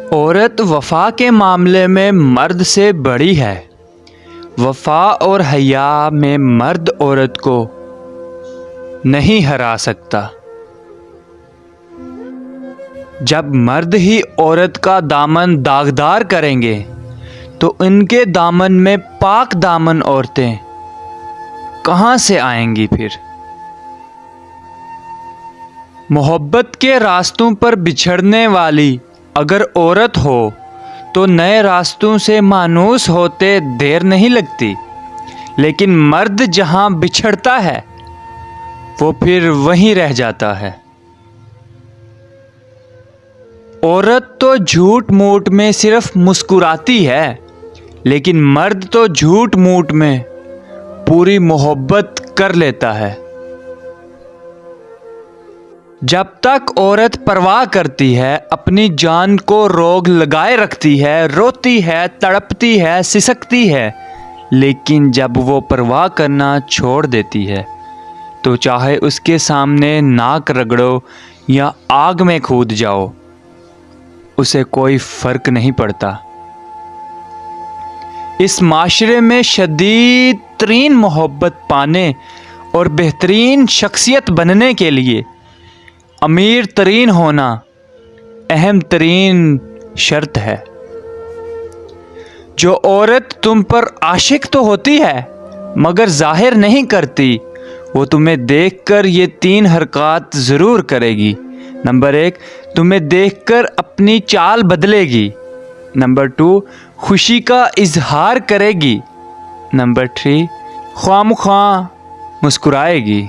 औरत वफ़ा के मामले में मर्द से बड़ी है। वफ़ा और हया में मर्द औरत को नहीं हरा सकता। जब मर्द ही औरत का दामन दागदार करेंगे तो इनके दामन में पाक दामन औरतें कहाँ से आएंगी फिर। मोहब्बत के रास्तों पर बिछड़ने वाली अगर औरत हो तो नए रास्तों से मानूस होते देर नहीं लगती, लेकिन मर्द जहाँ बिछड़ता है वो फिर वहीं रह जाता है। औरत तो झूठ मूठ में सिर्फ मुस्कुराती है, लेकिन मर्द तो झूठ मूठ में पूरी मोहब्बत कर लेता है। जब तक औरत परवाह करती है, अपनी जान को रोग लगाए रखती है, रोती है, तड़पती है, सिसकती है, लेकिन जब वो परवाह करना छोड़ देती है तो चाहे उसके सामने नाक रगड़ो या आग में कूद जाओ, उसे कोई फ़र्क नहीं पड़ता। इस माशरे में शदीद तरीन मोहब्बत पाने और बेहतरीन शख्सियत बनने के लिए अमीर तरीन होना अहम तरीन शर्त है। जो औरत तुम पर आशिक तो होती है मगर जाहिर नहीं करती, वो तुम्हें देखकर ये 3 हरकत ज़रूर करेगी। नंबर 1, तुम्हें देखकर अपनी चाल बदलेगी। नंबर 2, खुशी का इजहार करेगी। नंबर 3, ख्वामख्वाह मुस्कुराएगी।